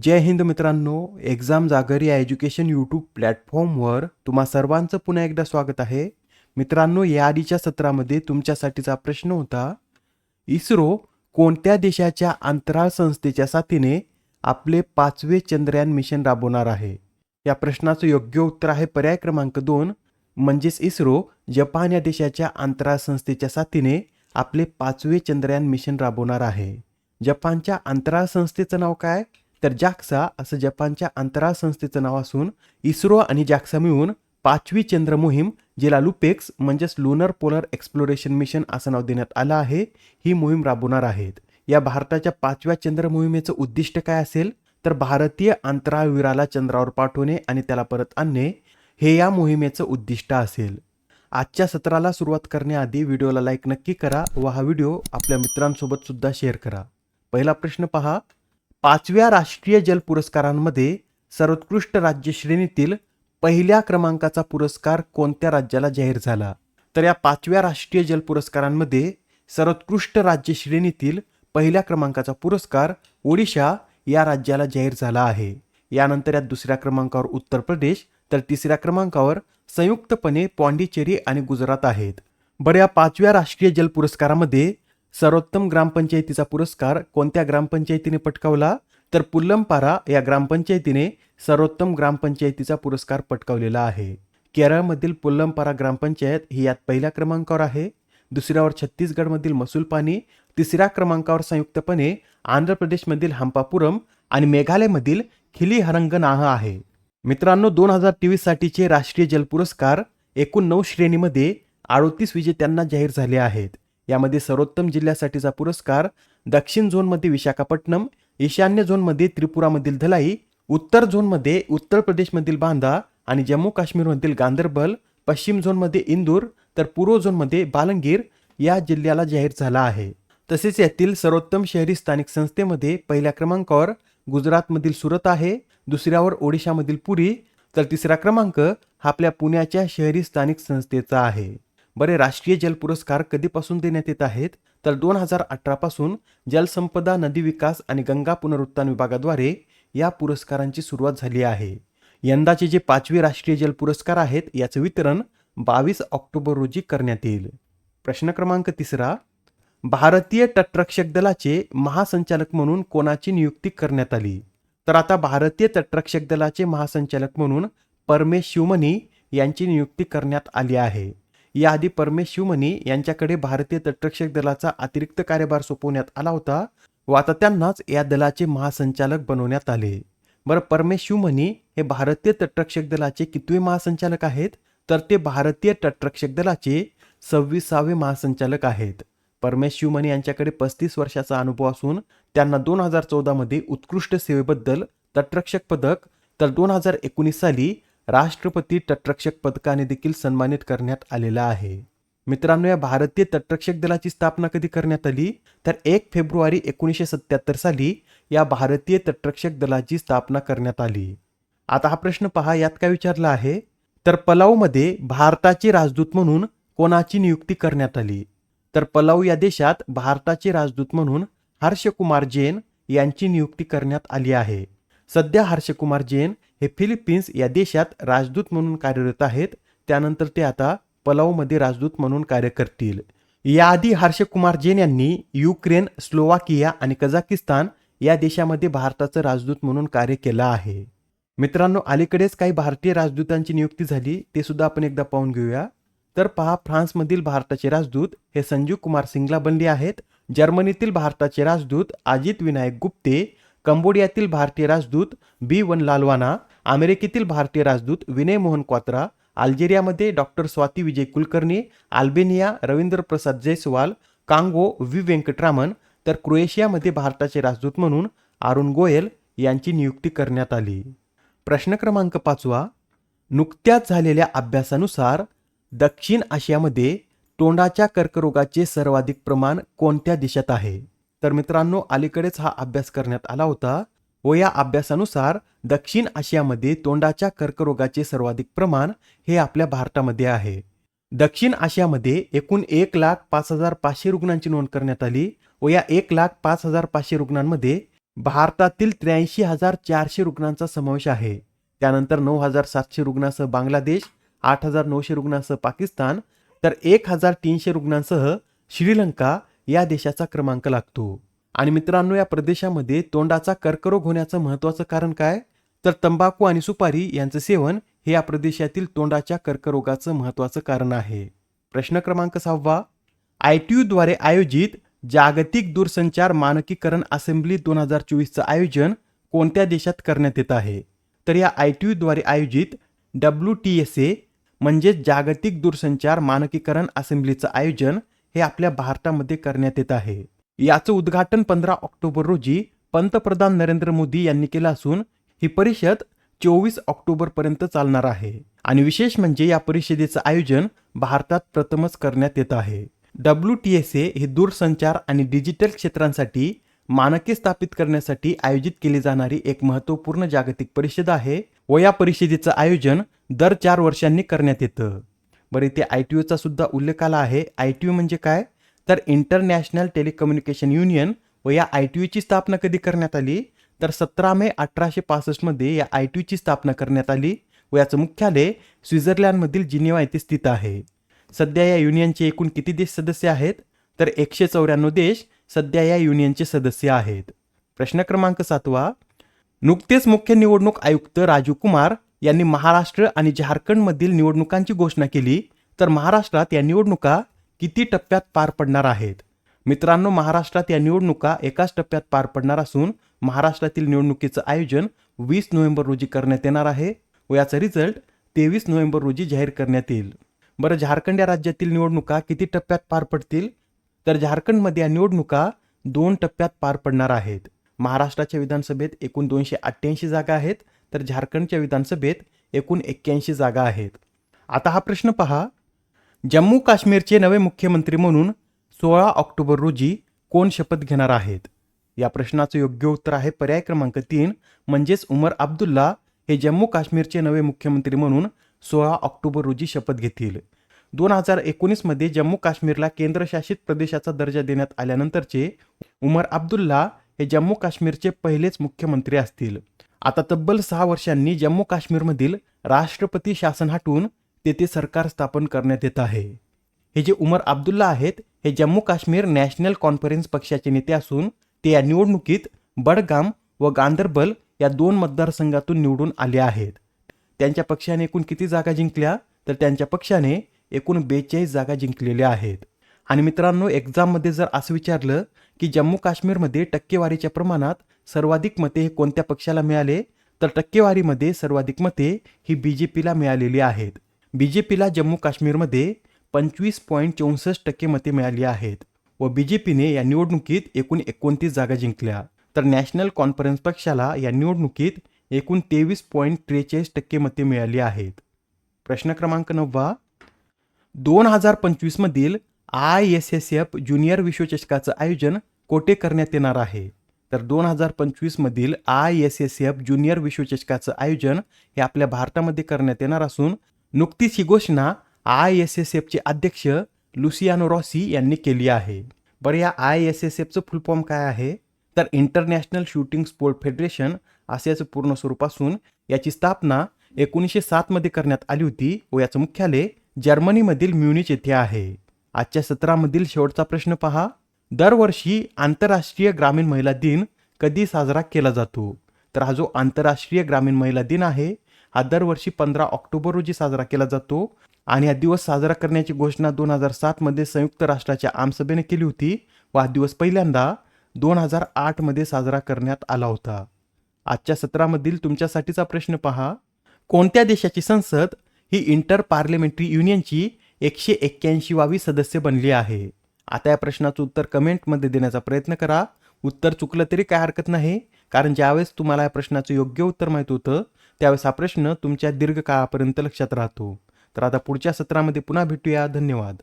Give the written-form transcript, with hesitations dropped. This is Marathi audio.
जय हिंद मित्रांनो, एक्झाम जागर या एज्युकेशन यूट्यूब प्लॅटफॉर्मवर तुम्हा सर्वांचं पुन्हा एकदा स्वागत आहे. मित्रांनो, या आधीच्या सत्रामध्ये तुमच्यासाठीचा प्रश्न होता, इस्रो कोणत्या देशाच्या अंतराळ संस्थेच्या साथीने आपले 5वे चंद्रयान मिशन राबवणार आहे? या प्रश्नाचं योग्य उत्तर आहे पर्याय क्रमांक 2, म्हणजेच इस्रो जपान या देशाच्या अंतराळ संस्थेच्या साथीने आपले 5वे चंद्रयान मिशन राबवणार आहे. जपानच्या अंतराळ संस्थेचं नाव काय? तर जाक्सा असं जपानच्या अंतराळ संस्थेचं नाव असून इस्रो आणि जाक्सा मिळून 5वी चंद्र मोहीम, जिला लुपेक्स म्हणजेच लुनर पोलर एक्सप्लोरेशन मिशन असं नाव देण्यात आलं आहे, ही मोहीम राबवणार आहेत. या भारताच्या 5व्या चंद्र मोहिमेचं उद्दिष्ट काय असेल? तर भारतीय अंतराळवीराला चंद्रावर पाठवणे आणि त्याला परत आणणे हे या मोहिमेचं उद्दिष्ट असेल. आजच्या सत्राला सुरुवात करण्याआधी व्हिडिओला लाईक नक्की करा व हा व्हिडिओ आपल्या मित्रांसोबत सुद्धा शेअर करा. पहिला प्रश्न पहा, 5व्या राष्ट्रीय जल पुरस्कारांमध्ये सर्वोत्कृष्ट राज्य श्रेणीतील पहिल्या क्रमांकाचा पुरस्कार कोणत्या राज्याला जाहीर झाला? तर या 5व्या राष्ट्रीय जल पुरस्कारांमध्ये सर्वोत्कृष्ट राज्य श्रेणीतील पहिल्या क्रमांकाचा पुरस्कार ओडिशा या राज्याला जाहीर झाला आहे. यानंतर या दुसऱ्या क्रमांकावर उत्तर प्रदेश, तर तिसऱ्या क्रमांकावर संयुक्तपणे पॉंडिचेरी आणि गुजरात आहेत. बरं, या 5व्या राष्ट्रीय जल पुरस्कारामध्ये सर्वोत्तम ग्रामपंचायतीचा पुरस्कार कोणत्या ग्रामपंचायतीने पटकावला? तर पुल्लमपारा या ग्रामपंचायतीने सर्वोत्तम ग्रामपंचायतीचा पुरस्कार पटकावलेला आहे. केरळमधील पुल्लमपारा ग्रामपंचायत ही यात पहिल्या क्रमांकावर आहे. दुसऱ्यावर छत्तीसगडमधील मसूलपानी, तिसऱ्या क्रमांकावर संयुक्तपणे आंध्र प्रदेशमधील हंपापुरम आणि मेघालयमधील खिलीहरंगनाह आहे. मित्रांनो, 2023 साठीचे राष्ट्रीय जल पुरस्कार एकूण 9 श्रेणीमध्ये 38 विजेत्यांना जाहीर झाले आहेत. यामध्ये सर्वोत्तम जिल्ह्यासाठीचा पुरस्कार दक्षिण झोनमध्ये विशाखापट्टणम, ईशान्य झोनमध्ये त्रिपुरामधील धलाई, उत्तर झोनमध्ये उत्तर प्रदेशमधील बांदा आणि जम्मू काश्मीरमधील गांदरबल, पश्चिम झोनमध्ये इंदूर, तर पूर्व झोनमध्ये बालंगीर या जिल्ह्याला जाहीर झाला आहे. तसेच यातील सर्वोत्तम शहरी स्थानिक संस्थेमध्ये पहिल्या क्रमांकावर गुजरातमधील सुरत आहे, दुसऱ्यावर ओडिशामधील पुरी, तर तिसरा क्रमांक हा आपल्या पुण्याच्या शहरी स्थानिक संस्थेचा आहे. बरे, राष्ट्रीय जल पुरस्कार कधीपासून देण्यात येत आहेत? तर 2018 पासून जलसंपदा, नदी विकास आणि गंगा पुनरुत्थान विभागाद्वारे या पुरस्कारांची सुरुवात झाली आहे. यंदाचे जे 5वे राष्ट्रीय जल पुरस्कार आहेत, याचं वितरण 22 ऑक्टोबर रोजी करण्यात येईल. प्रश्न क्रमांक 3, भारतीय तटरक्षक दलाचे महासंचालक म्हणून कोणाची नियुक्ती करण्यात आली? तर आता भारतीय तटरक्षक दलाचे महासंचालक म्हणून परमेश शिवमणी यांची नियुक्ती करण्यात आली आहे. याआधी परमेश शिवमणी यांच्याकडे भारतीय तटरक्षक दलाचा अतिरिक्त कार्यभार सोपवण्यात आला होता व आता त्यांनाच या दलाचे महासंचालक बनवण्यात आले. बरं, परमेश शिवमणी हे भारतीय तटरक्षक दलाचे कितवे महासंचालक आहेत? तर ते भारतीय तटरक्षक दलाचे 26वे महासंचालक आहेत. परमेश शिवमणी यांच्याकडे 35 वर्षाचा अनुभव असून त्यांना 2014 मध्ये उत्कृष्ट सेवेबद्दल तटरक्षक पदक, तर 2019 साली राष्ट्रपती तटरक्षक पदकाने देखील सन्मानित करण्यात आलेला आहे. मित्रांनो, या भारतीय तटरक्षक दलाची स्थापना कधी करण्यात आली? तर 1 फेब्रुवारी 1977 साली या भारतीय तटरक्षक दलाची स्थापना करण्यात आली. आता हा प्रश्न पहा, यात काय विचारला आहे? तर पलाऊमध्ये भारताचे राजदूत म्हणून कोणाची नियुक्ती करण्यात आली? तर पलाऊ या देशात भारताचे राजदूत म्हणून हर्षकुमार जैन यांची नियुक्ती करण्यात आली आहे. सध्या हर्षकुमार जैन हे फिलिपिन्स या देशात राजदूत म्हणून कार्यरत आहेत. त्यानंतर ते आता पलाऊमध्ये राजदूत म्हणून कार्य करतील. याआधी हर्षकुमार जैन यांनी युक्रेन, स्लोवाकिया आणि कझाकिस्तान या देशामध्ये भारताचं राजदूत म्हणून कार्य केलं आहे. मित्रांनो, अलीकडेच काही भारतीय राजदूतांची नियुक्ती झाली, ते सुद्धा आपण एकदा पाहून घेऊया. तर पहा, फ्रान्समधील भारताचे राजदूत हे संजीव कुमार सिंगला बनले आहेत. जर्मनीतील भारताचे राजदूत अजित विनायक गुप्ते, कंबोडियातील भारतीय राजदूत B1 लालवाना, अमेरिकेतील भारतीय राजदूत विनय मोहन क्वात्रा, अल्जेरियामध्ये डॉक्टर स्वाती विजय कुलकर्णी, अल्बेनिया रवींद्र प्रसाद जयस्वाल, कांगो व्ही व्यंकटरामन, तर क्रोएशियामध्ये भारताचे राजदूत म्हणून अरुण गोयल यांची नियुक्ती करण्यात आली. प्रश्न क्रमांक 5, नुकत्याच झालेल्या अभ्यासानुसार दक्षिण आशियामध्ये तोंडाच्या कर्करोगाचे सर्वाधिक प्रमाण कोणत्या देशात आहे? तर मित्रांनो, अलीकडेच हा अभ्यास करण्यात आला होता व या अभ्यासानुसार दक्षिण आशियामध्ये तोंडाच्या कर्करोगाचे सर्वाधिक प्रमाण हे आपल्या भारतामध्ये आहे. दक्षिण आशियामध्ये एकूण 1,05,500 रुग्णांची नोंद करण्यात आली व या 1,05,500 रुग्णांमध्ये भारतातील 83,400 रुग्णांचा समावेश आहे. त्यानंतर 9,700 रुग्णांसह बांगलादेश, 8,900 रुग्णांसह पाकिस्तान, तर 1,300 रुग्णांसह श्रीलंका या देशाचा क्रमांक लागतो. आणि मित्रांनो, या प्रदेशामध्ये तोंडाचा कर्करोग होण्याचं महत्त्वाचं कारण काय? तर तंबाखू आणि सुपारी यांचं सेवन हे या प्रदेशातील तोंडाच्या कर्करोगाचं महत्त्वाचं कारण आहे. प्रश्न क्रमांक 6. ITU द्वारे आयोजित जागतिक दूरसंचार मानकीकरण असेंब्ली 2024चं आयोजन कोणत्या देशात करण्यात येत आहे? तर या ITU द्वारे आयोजित WTSA म्हणजेच जागतिक दूरसंचार मानकीकरण असेंब्लीचं आयोजन हे आपल्या भारतामध्ये करण्यात येत आहे. याचं उद्घाटन 15 ऑक्टोबर रोजी पंतप्रधान नरेंद्र मोदी यांनी केलं असून ही परिषद 24 ऑक्टोबर पर्यंत चालणार आहे. आणि विशेष म्हणजे या परिषदेचं आयोजन भारतात प्रथमच करण्यात येत आहे. WTSA ही दूरसंचार आणि डिजिटल क्षेत्रांसाठी मानके स्थापित करण्यासाठी आयोजित केली जाणारी एक महत्त्वपूर्ण जागतिक परिषद आहे व या परिषदेचं आयोजन दर 4 वर्षांनी करण्यात येतं. बरं, इथे ITUचा सुद्धा उल्लेख आला आहे. ITU म्हणजे काय? तर इंटरनॅशनल टेलिकम्युनिकेशन युनियन. व या ITUची स्थापना कधी करण्यात आली? तर 17 मे 1865 मध्ये या ITUची स्थापना करण्यात आली व याचं मुख्यालय स्वित्झर्लंडमधील जिनेव्हा येथे स्थित आहे. सध्या या युनियनचे एकूण किती देश सदस्य आहेत? तर 194 देश सध्या या युनियनचे सदस्य आहेत. प्रश्न क्रमांक 7. नुकतेच मुख्य निवडणूक आयुक्त राजीव कुमार यांनी महाराष्ट्र आणि झारखंडमधील निवडणुकांची घोषणा केली. तर महाराष्ट्रात या निवडणुका किती टप्प्यात पार पडणार आहेत? मित्रांनो, महाराष्ट्रात या निवडणुका एकाच टप्प्यात पार पडणार असून महाराष्ट्रातील निवडणुकीचं आयोजन 20 नोव्हेंबर रोजी करण्यात येणार आहे व याचा रिझल्ट 23 नोव्हेंबर रोजी जाहीर करण्यात येईल. बरं, झारखंड या राज्यातील निवडणुका किती टप्प्यात पार पडतील? तर झारखंडमध्ये या निवडणुका 2 टप्प्यात पार पडणार आहेत. महाराष्ट्राच्या विधानसभेत एकूण 288 जागा आहेत, तर झारखंडच्या विधानसभेत एकूण 81 जागा आहेत. आता हा प्रश्न पहा. जम्मू काश्मीरचे नवे मुख्यमंत्री म्हणून 16 ऑक्टोबर रोजी कोण शपथ घेणार आहेत? या प्रश्नाचं योग्य उत्तर आहे पर्याय क्रमांक 3 म्हणजेच उमर अब्दुल्ला हे जम्मू काश्मीरचे नवे मुख्यमंत्री म्हणून 16 ऑक्टोबर रोजी शपथ घेतील. 2019 मध्ये जम्मू काश्मीरला केंद्रशासित प्रदेशाचा दर्जा देण्यात आल्यानंतरचे उमर अब्दुल्ला हे जम्मू काश्मीरचे पहिलेच मुख्यमंत्री असतील. आता तब्बल 6 वर्षांनी जम्मू काश्मीरमधील राष्ट्रपती शासन हटवून तेथे सरकार स्थापन करण्यात येत आहे. हे जे उमर अब्दुल्ला आहेत हे जम्मू काश्मीर नॅशनल कॉन्फरन्स पक्षाचे नेते असून ते या निवडणुकीत बडगाम व गांदरबल या 2 मतदारसंघातून निवडून आले आहेत. त्यांच्या पक्षाने एकूण किती जागा जिंकल्या? तर त्यांच्या पक्षाने एकूण 42 जागा जिंकलेल्या आहेत. आणि मित्रांनो, एक्झाममध्ये जर असं विचारलं की जम्मू काश्मीरमध्ये टक्केवारीच्या प्रमाणात सर्वाधिक मते हे कोणत्या पक्षाला मिळाले? तर टक्केवारीमध्ये सर्वाधिक मते ही BJPला मिळालेली आहेत. BJPला जम्मू काश्मीरमध्ये 25.64% मते मिळाली आहेत व BJPने या निवडणुकीत एकूण 29 जागा जिंकल्या. तर नॅशनल कॉन्फरन्स पक्षाला या निवडणुकीत एकूण 23.43% मते मिळाली आहेत. प्रश्न क्रमांक 9. 2025 मधील ISSF ज्युनियर विश्वचषकाचं आयोजन कोठे करण्यात येणार आहे? तर 2025 मधील ISSF ज्युनियर विश्वचषकाचं आयोजन हे आपल्या भारतामध्ये करण्यात येणार असून नुकतीच ही घोषणा ISSFचे अध्यक्ष लुसियानो रॉसी यांनी केली आहे. बरं, या ISSFचं फुल फॉर्म काय आहे? तर इंटरनॅशनल शूटिंग स्पोर्ट फेडरेशन असे याचं पूर्ण स्वरूप असून याची स्थापना 1907 मध्ये करण्यात आली होती व याचं मुख्यालय जर्मनीमधील म्युनिच येथे आहे. आजच्या सत्रामधील शेवटचा प्रश्न पहा. दरवर्षी आंतरराष्ट्रीय ग्रामीण महिला दिन कधी साजरा केला जातो? तर हा जो आंतरराष्ट्रीय ग्रामीण महिला दिन आहे हा दरवर्षी 15 ऑक्टोबर रोजी साजरा केला जातो आणि हा दिवस साजरा करण्याची घोषणा 2007 मध्ये संयुक्त राष्ट्राच्या आमसभेने केली होती व हा दिवस पहिल्यांदा 2008 मध्ये साजरा करण्यात आला होता. आजच्या सत्रामधील तुमच्यासाठीचा प्रश्न पहा. कोणत्या देशाची संसद ही इंटर पार्लिमेंटरी युनियनची 181वी सदस्य बनली आहे? आता या प्रश्नाचं उत्तर कमेंटमध्ये देण्याचा प्रयत्न करा. उत्तर चुकलं तरी काय हरकत नाही, कारण ज्यावेळेस तुम्हाला या प्रश्नाचं योग्य उत्तर माहीत होतं त्यावेळेस हा प्रश्न तुमच्या दीर्घकाळापर्यंत लक्षात राहतो. तर आता पुढच्या सत्रामध्ये पुन्हा भेटूया. धन्यवाद.